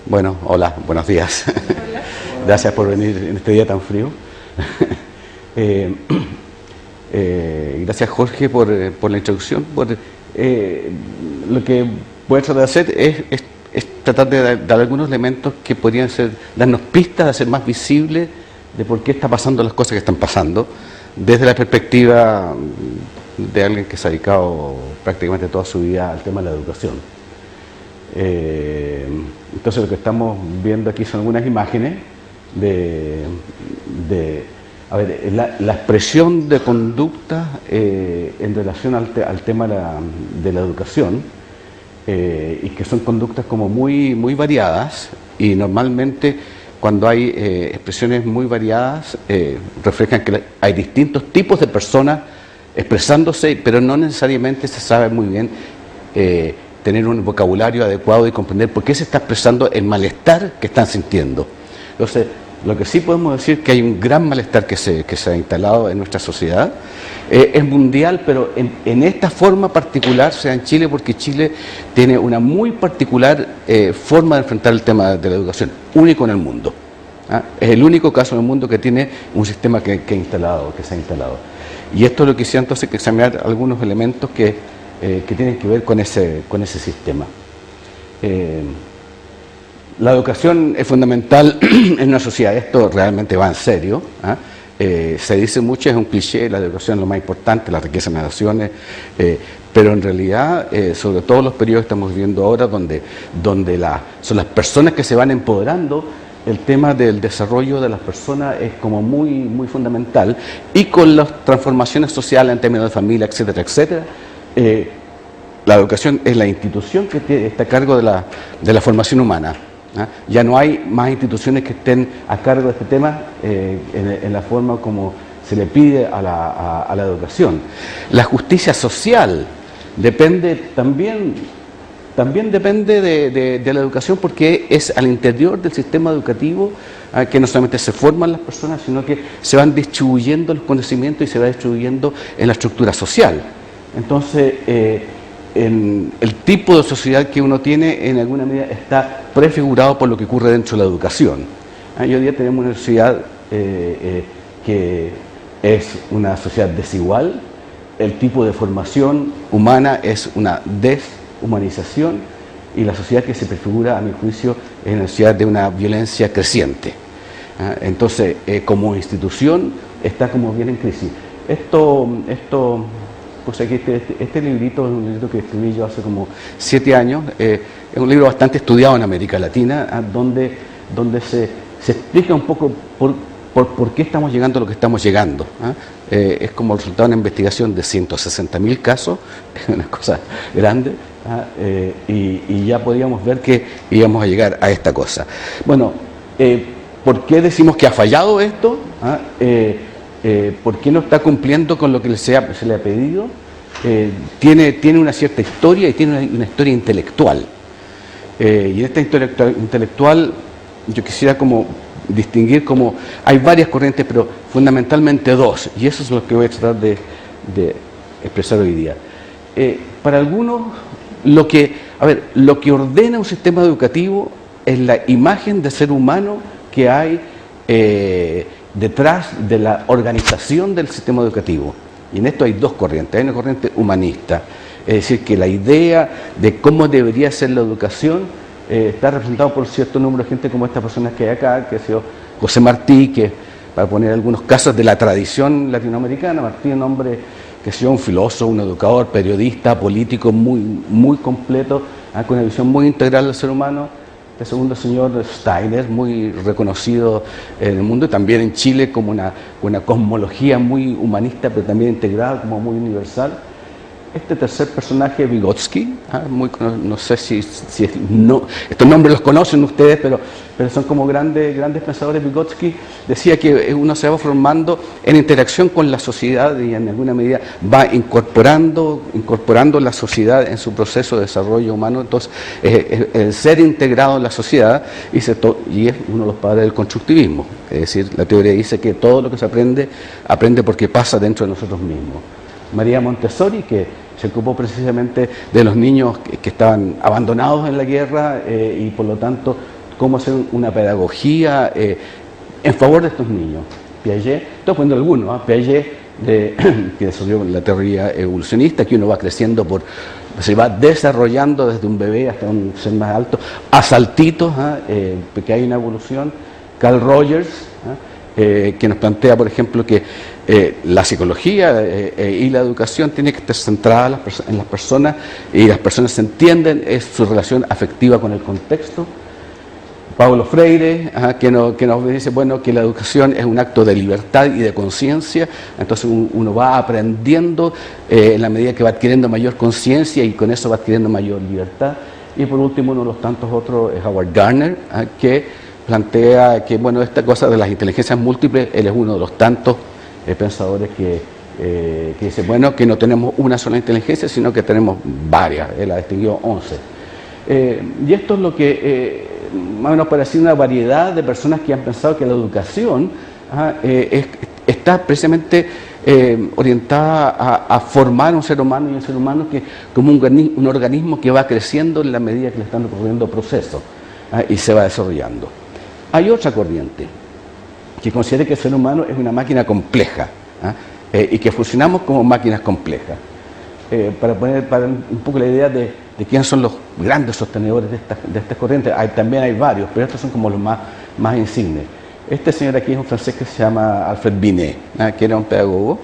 Bueno, hola, buenos días. Hola. Gracias por venir en este día tan frío. Gracias, Jorge, por la introducción. Lo que voy a tratar de hacer es tratar de dar algunos elementos que podrían darnos pistas, de hacer más visible de por qué están pasando las cosas que están pasando, desde la perspectiva de alguien que se ha dedicado prácticamente toda su vida al tema de la educación. Entonces lo que estamos viendo aquí son algunas imágenes la expresión de conducta en relación al tema de la educación, y que son conductas como muy variadas, y normalmente cuando hay expresiones muy variadas reflejan que hay distintos tipos de personas expresándose, pero no necesariamente se sabe muy bien tener un vocabulario adecuado y comprender por qué se está expresando el malestar que están sintiendo. Entonces, lo que sí podemos decir es que hay un gran malestar que se ha instalado en nuestra sociedad. Es mundial, pero en esta forma particular se da en Chile, porque Chile tiene una muy particular forma de enfrentar el tema de la educación, único en el mundo. Es el único caso en el mundo que tiene un sistema que se ha instalado. Y esto es lo que quisiera entonces examinar algunos elementos que tienen que ver con ese sistema. La educación es fundamental en una sociedad, esto realmente va en serio. Se dice mucho, es un cliché, la educación es lo más importante, la riqueza de las naciones, pero en realidad, sobre todo los periodos que estamos viviendo ahora, donde son las personas que se van empoderando, el tema del desarrollo de las personas es como muy fundamental, y con las transformaciones sociales en términos de familia, etcétera, etcétera. La educación es la institución que está a cargo de la formación humana. Ya no hay más instituciones que estén a cargo de este tema en la forma como se le pide a la educación. La justicia social también depende de la educación, porque es al interior del sistema educativo que no solamente se forman las personas, sino que se van distribuyendo los conocimientos y se va distribuyendo en la estructura social. Entonces, el tipo de sociedad que uno tiene en alguna medida está prefigurado por lo que ocurre dentro de la educación. Hoy día tenemos una sociedad que es una sociedad desigual, el tipo de formación humana es una deshumanización, y la sociedad que se prefigura, a mi juicio, es una sociedad de una violencia creciente. Entonces, como institución está como bien en crisis. Pues aquí este librito es un libro que escribí yo hace como 7 años, es un libro bastante estudiado en América Latina, donde se explica un poco por qué estamos llegando a lo que estamos llegando. Es como el resultado de una investigación de 160.000 casos, es una cosa grande, y ya podíamos ver que íbamos a llegar a esta cosa. Bueno, ¿por qué decimos que ha fallado esto? ¿Por qué no está cumpliendo con lo que se le ha pedido? Tiene una cierta historia, y tiene una historia intelectual. Y en esta historia intelectual yo quisiera como distinguir como hay varias corrientes, pero fundamentalmente dos, y eso es lo que voy a tratar de expresar hoy día. Para algunos, lo que ordena un sistema educativo es la imagen de ser humano que hay detrás de la organización del sistema educativo. Y en esto hay dos corrientes. Hay una corriente humanista, es decir, que la idea de cómo debería ser la educación está representada por cierto número de gente como estas personas que hay acá, que ha sido José Martí, que, para poner algunos casos de la tradición latinoamericana, Martí es un hombre que ha sido un filósofo, un educador, periodista, político muy completo, con una visión muy integral del ser humano. El segundo señor Steiner, muy reconocido en el mundo y también en Chile como una cosmología muy humanista, pero también integrada como muy universal. Este tercer personaje, Vygotsky, no sé si estos nombres los conocen ustedes, pero son como grandes pensadores. Vygotsky decía que uno se va formando en interacción con la sociedad y en alguna medida va incorporando la sociedad en su proceso de desarrollo humano. Entonces, el ser integrado en la sociedad, y es uno de los padres del constructivismo. Es decir, la teoría dice que todo lo que se aprende porque pasa dentro de nosotros mismos. María Montessori, que se ocupó precisamente de los niños que estaban abandonados en la guerra, y por lo tanto cómo hacer una pedagogía en favor de estos niños. Piaget, estoy poniendo algunos, Piaget, que desarrolló la teoría evolucionista, que uno va creciendo se va desarrollando desde un bebé hasta un ser más alto, a saltitos, porque hay una evolución. Carl Rogers, que nos plantea, por ejemplo, que la psicología y la educación tiene que estar centrada en las personas, y las personas se entienden, es su relación afectiva con el contexto. Paulo Freire, que nos dice, bueno, que la educación es un acto de libertad y de conciencia, entonces uno va aprendiendo en la medida que va adquiriendo mayor conciencia y con eso va adquiriendo mayor libertad. Y por último, uno de los tantos otros es Howard Gardner, que plantea que, bueno, esta cosa de las inteligencias múltiples, él es uno de los tantos pensadores que dice, bueno, que no tenemos una sola inteligencia, sino que tenemos varias, él la distinguió 11. Y esto es lo que más o menos parece una variedad de personas que han pensado que la educación está precisamente orientada a formar un ser humano, y un ser humano que como un organismo que va creciendo en la medida que le están ocurriendo procesos y se va desarrollando. Hay otra corriente que considera que el ser humano es una máquina compleja y que funcionamos como máquinas complejas. Para un poco la idea de quiénes son los grandes sostenedores de estas corrientes, también hay varios, pero estos son como los más insignes. Este señor aquí es un francés que se llama Alfred Binet, que era un pedagogo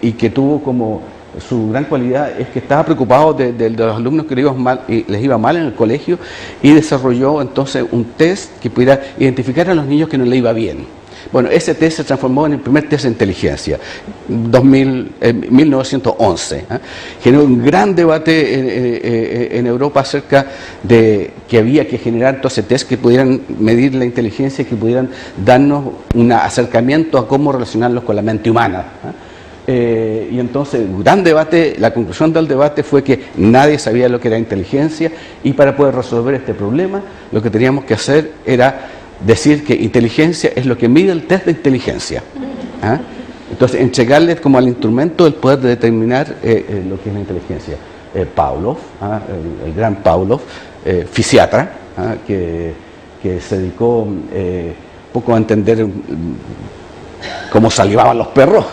y que tuvo como su gran cualidad es que estaba preocupado de los alumnos que les iba mal en el colegio, y desarrolló entonces un test que pudiera identificar a los niños que no le iba bien. Bueno, ese test se transformó en el primer test de inteligencia, 1911. Generó un gran debate en Europa acerca de que había que generar entonces test que pudieran medir la inteligencia y que pudieran darnos un acercamiento a cómo relacionarlos con la mente humana. Y entonces, un gran debate, la conclusión del debate fue que nadie sabía lo que era inteligencia, y para poder resolver este problema, lo que teníamos que hacer era decir que inteligencia es lo que mide el test de inteligencia. Entonces, entregarles como al instrumento el poder de determinar lo que es la inteligencia. Pavlov, el gran Pavlov, fisiatra, que se dedicó poco a entender cómo salivaban los perros,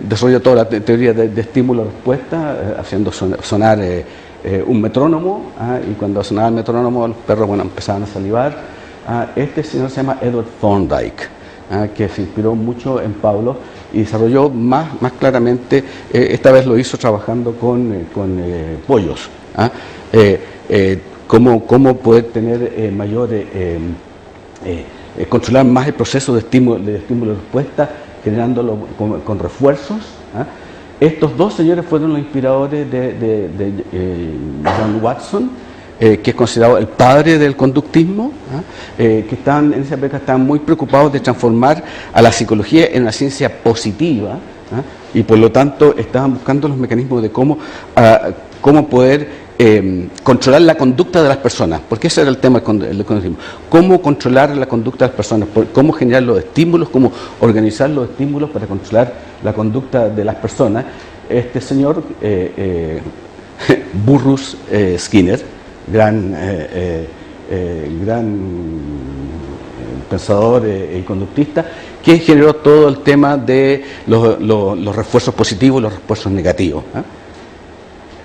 desarrolló toda la teoría de estímulo-respuesta, haciendo sonar un metrónomo, y cuando sonaba el metrónomo los perros empezaban a salivar. Este señor se llama Edward Thorndike, que se inspiró mucho en Pavlov y desarrolló más claramente, esta vez lo hizo trabajando con pollos, cómo poder tener controlar más el proceso de estímulo-respuesta, generándolo con refuerzos. Estos dos señores fueron los inspiradores de John Watson, que es considerado el padre del conductismo, que en esa época estaban muy preocupados de transformar a la psicología en una ciencia positiva, y por lo tanto estaban buscando los mecanismos de cómo poder controlar la conducta de las personas, porque ese era el tema del conductismo. Cómo controlar la conducta de las personas, cómo generar los estímulos, cómo organizar los estímulos para controlar la conducta de las personas. Este señor, Burrus Skinner, gran pensador y conductista, que generó todo el tema de los refuerzos positivos y los refuerzos negativos.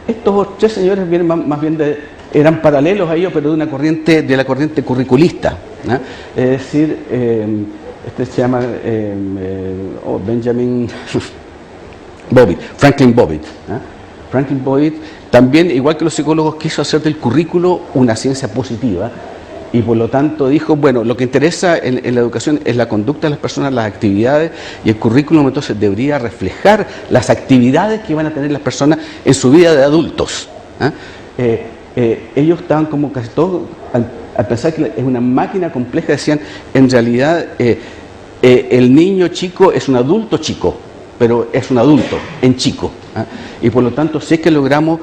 Estos tres señores vienen más bien eran paralelos a ellos, pero de la corriente curriculista. Es decir, este se llama Benjamin Bobbitt, Franklin Bobbitt. Franklin Bobbitt también, igual que los psicólogos, quiso hacer del currículo una ciencia positiva, y por lo tanto dijo, bueno, lo que interesa en la educación es la conducta de las personas, las actividades, y el currículum entonces debería reflejar las actividades que van a tener las personas en su vida de adultos. Ellos estaban como casi todos, al pensar que es una máquina compleja, decían, en realidad el niño chico es un adulto chico, pero es un adulto en chico. Y por lo tanto, si es que logramos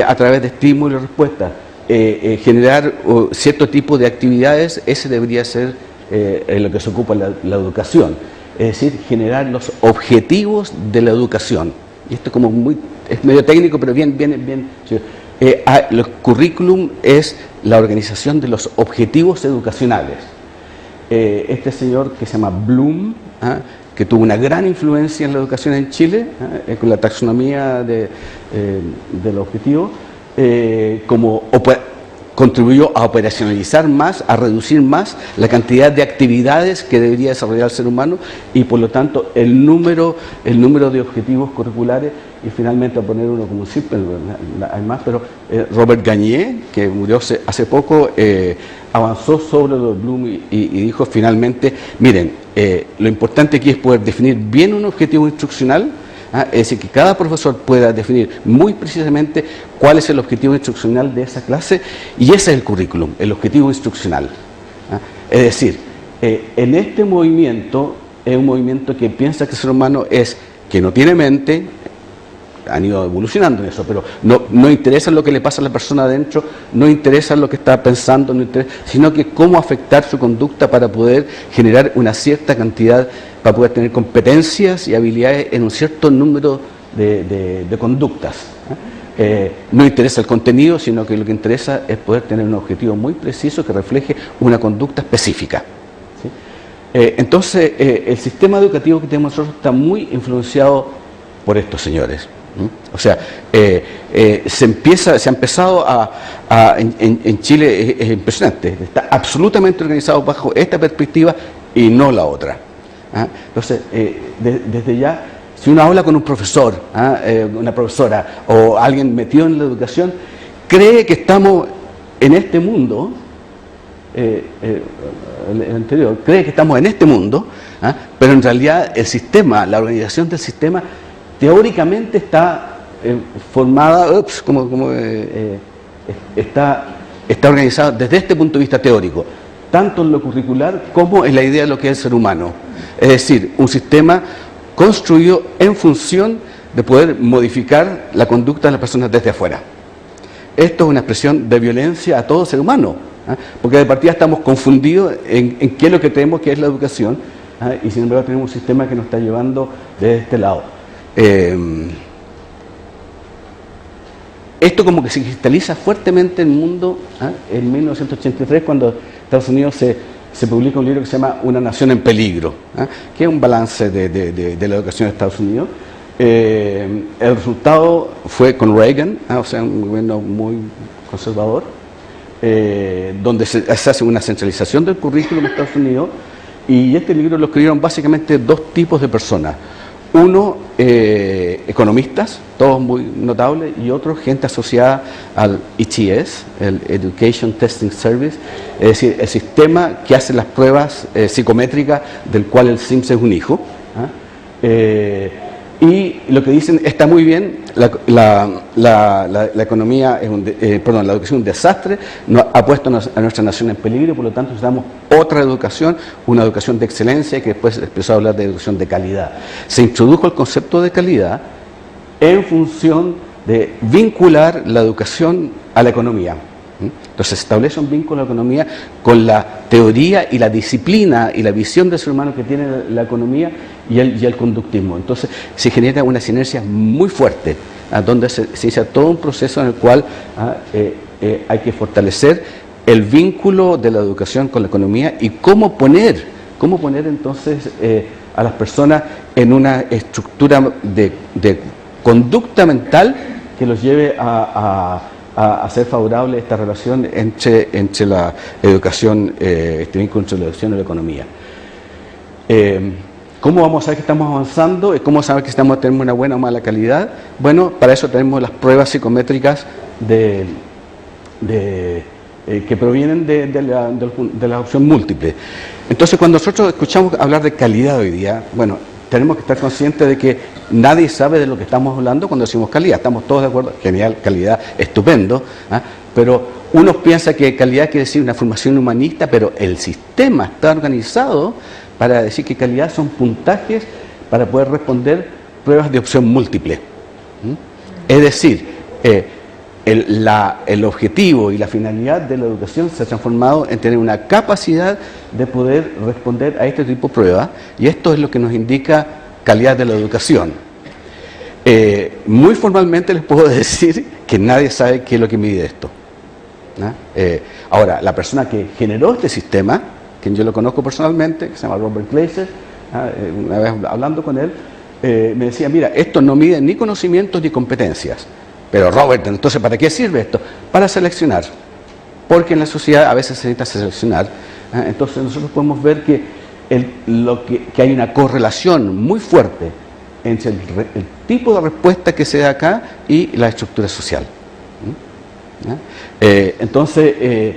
a través de estímulo y respuesta generar cierto tipo de actividades, ese debería ser en lo que se ocupa la educación, es decir, generar los objetivos de la educación. Y esto es medio técnico, pero bien. El currículum es la organización de los objetivos educacionales. Este señor que se llama Bloom, que tuvo una gran influencia en la educación en Chile, con la taxonomía de los objetivos, contribuyó a operacionalizar más, a reducir más la cantidad de actividades que debería desarrollar el ser humano y por lo tanto el número de objetivos curriculares, y finalmente a poner uno como simple, hay más, pero Robert Gagné, que murió hace poco, avanzó sobre lo de Bloom y dijo finalmente, miren, lo importante aquí es poder definir bien un objetivo instruccional. Es decir, que cada profesor pueda definir muy precisamente cuál es el objetivo instruccional de esa clase, y ese es el currículum, el objetivo instruccional. Es decir, en este movimiento, es un movimiento que piensa que el ser humano que no tiene mente, han ido evolucionando en eso, pero no interesa lo que le pasa a la persona adentro, no interesa lo que está pensando, sino que cómo afectar su conducta para poder generar una cierta cantidad, para poder tener competencias y habilidades en un cierto número de conductas. No interesa el contenido, sino que lo que interesa es poder tener un objetivo muy preciso que refleje una conducta específica. ¿Sí? Entonces, el sistema educativo que tenemos nosotros está muy influenciado por estos señores. O sea, se ha empezado en Chile, es impresionante, está absolutamente organizado bajo esta perspectiva y no la otra. Entonces, desde ya, si uno habla con un profesor, una profesora o alguien metido en la educación, cree que estamos en este mundo, el anterior, cree que estamos en este mundo, pero en realidad el sistema, la organización del sistema, teóricamente está formada, está organizada desde este punto de vista teórico, tanto en lo curricular como en la idea de lo que es el ser humano. Es decir, un sistema construido en función de poder modificar la conducta de las personas desde afuera. Esto es una expresión de violencia a todo ser humano, porque de partida estamos confundidos en qué es lo que tenemos que es la educación, y sin embargo tenemos un sistema que nos está llevando desde este lado. Esto como que se cristaliza fuertemente en el mundo en 1983, cuando Estados Unidos se publica un libro que se llama Una nación en peligro, que es un balance de la educación de Estados Unidos. El resultado fue con Reagan, o sea, un gobierno muy conservador, donde se hace una centralización del currículum en Estados Unidos, y este libro lo escribieron básicamente dos tipos de personas. Uno, economistas, todos muy notables, y otro, gente asociada al ETS, el Education Testing Service, es decir, el sistema que hace las pruebas psicométricas del cual el SIMS es un hijo. Y lo que dicen está muy bien, la economía es la educación es un desastre, ha puesto a nuestra nación en peligro, por lo tanto necesitamos otra educación, una educación de excelencia, que después empezó a hablar de educación de calidad. Se introdujo el concepto de calidad en función de vincular la educaón a la economía. Entonces se establece un vínculo a la economía con la teoría y la disciplina y la visión del ser humano que tiene la economía y el conductismo. Entonces se genera una sinergia muy fuerte, donde se inicia todo un proceso en el cual hay que fortalecer el vínculo de la educación con la economía y cómo poner entonces a las personas en una estructura de conducta mental que los lleve a ser favorable esta relación entre la educación, este vínculo entre la educación y la economía. ¿Cómo vamos a saber que estamos avanzando? ¿Cómo saber que tenemos una buena o mala calidad? Bueno, para eso tenemos las pruebas psicométricas que provienen de la opción múltiple. Entonces, cuando nosotros escuchamos hablar de calidad hoy día, bueno, tenemos que estar conscientes de que nadie sabe de lo que estamos hablando cuando decimos calidad. Estamos todos de acuerdo, genial, calidad, estupendo, pero uno piensa que calidad quiere decir una formación humanista, pero el sistema está organizado para decir que calidad son puntajes para poder responder pruebas de opción múltiple. Es decir, el objetivo y la finalidad de la educación se ha transformado en tener una capacidad de poder responder a este tipo de pruebas, y esto es lo que nos indica calidad de la educación. Muy formalmente les puedo decir que nadie sabe qué es lo que mide esto, ¿no? Ahora, la persona que generó este sistema, quien yo lo conozco personalmente, que se llama Robert Glaser, una vez hablando con él, me decía, mira, esto no mide ni conocimientos ni competencias. Pero Robert, entonces, ¿para qué sirve esto? Para seleccionar. Porque en la sociedad a veces se necesita seleccionar. Entonces nosotros podemos ver que hay una correlación muy fuerte entre el tipo de respuesta que se da acá y la estructura social. Entonces,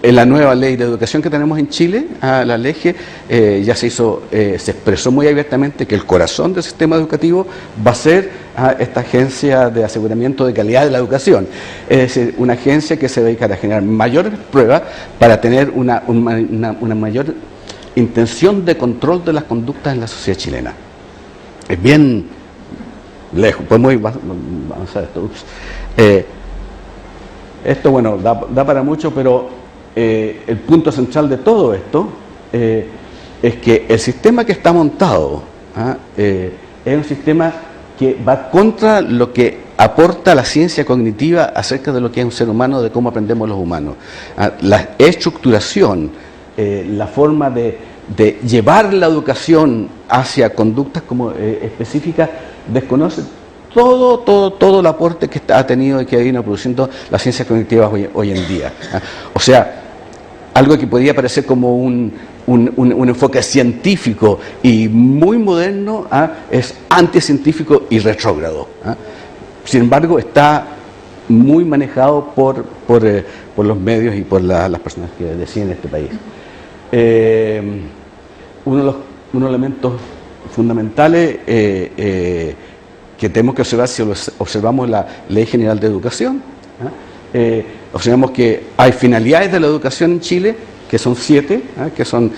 en la nueva ley de educación que tenemos en Chile, la LEGE, ya se expresó muy abiertamente que el corazón del sistema educativo va a ser esta agencia de aseguramiento de calidad de la educación. Es decir, una agencia que se dedica a generar mayores pruebas para tener una mayor intención de control de las conductas en la sociedad chilena. Es bien lejos, podemos ir avanzar esto. Esto, bueno, da para mucho, pero el punto central de todo esto es que el sistema que está montado es un sistema que va contra lo que aporta la ciencia cognitiva acerca de lo que es un ser humano, de cómo aprendemos los humanos. La estructuración, la forma de llevar la educación hacia conductas como específicas, desconoce todo el aporte que ha tenido y que ha venido produciendo la ciencia cognitiva hoy en día. O sea, algo que podría parecer como un enfoque científico y muy moderno, es anticientífico y retrógrado. Sin embargo, está muy manejado por los medios y por las personas que deciden este país. Uno de los elementos fundamentales que tenemos que observar si observamos la Ley General de Educación, observamos que hay finalidades de la educación en Chile, que son 7, que son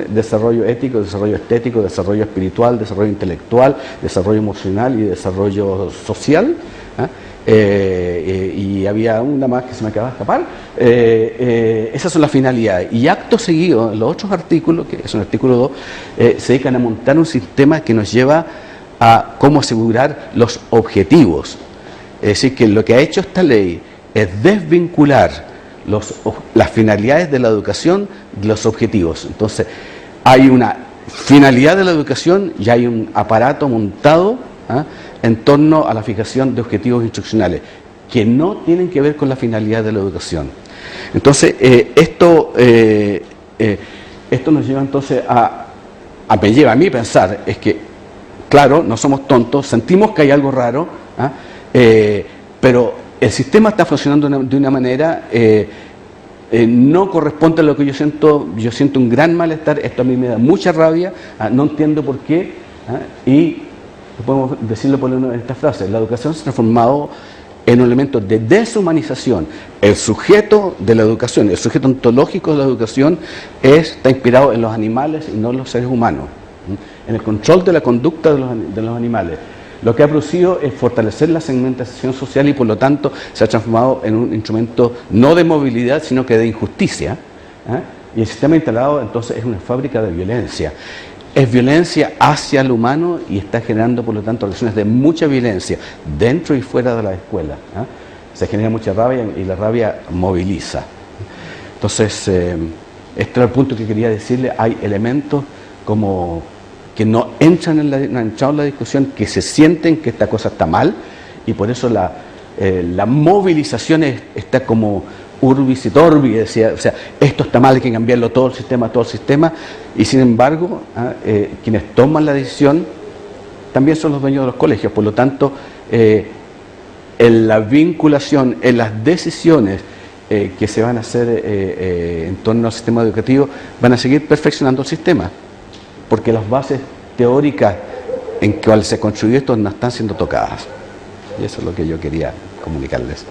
desarrollo ético, desarrollo estético, desarrollo espiritual, desarrollo intelectual, desarrollo emocional y desarrollo social. Y había una más que se me acaba de escapar. Esas son las finalidades. Y acto seguido, en los otros artículos, que es el artículo 2, se dedican a montar un sistema que nos lleva a cómo asegurar los objetivos. Es decir, que lo que ha hecho esta ley es desvincular las finalidades de la educación de los objetivos. Entonces, hay una finalidad de la educación y hay un aparato montado en torno a la fijación de objetivos instruccionales que no tienen que ver con la finalidad de la educación. Entonces, esto nos lleva entonces me lleva a mí a pensar, es que claro, no somos tontos, sentimos que hay algo raro, pero el sistema está funcionando de una manera, no corresponde a lo que yo siento un gran malestar, esto a mí me da mucha rabia, no entiendo por qué, y podemos decirlo por en esta frase, la educación se ha transformado en un elemento de deshumanización. El sujeto de la educación, el sujeto ontológico de la educación está inspirado en los animales y no en los seres humanos, en el control de la conducta de los animales. Lo que ha producido es fortalecer la segmentación social y por lo tanto se ha transformado en un instrumento no de movilidad sino que de injusticia. Y el sistema instalado entonces es una fábrica de violencia. Es violencia hacia el humano y está generando por lo tanto relaciones de mucha violencia dentro y fuera de la escuela. Se genera mucha rabia y la rabia moviliza. Entonces, este era el punto que quería decirle. Hay elementos como que no entran en la discusión, que se sienten que esta cosa está mal y por eso la movilización está como urbis et orbi, decía, o sea, esto está mal, hay que cambiarlo todo el sistema, y sin embargo, quienes toman la decisión también son los dueños de los colegios, por lo tanto, en la vinculación, en las decisiones que se van a hacer en torno al sistema educativo, van a seguir perfeccionando el sistema, porque las bases teóricas en cuales se construyó esto no están siendo tocadas. Y eso es lo que yo quería comunicarles.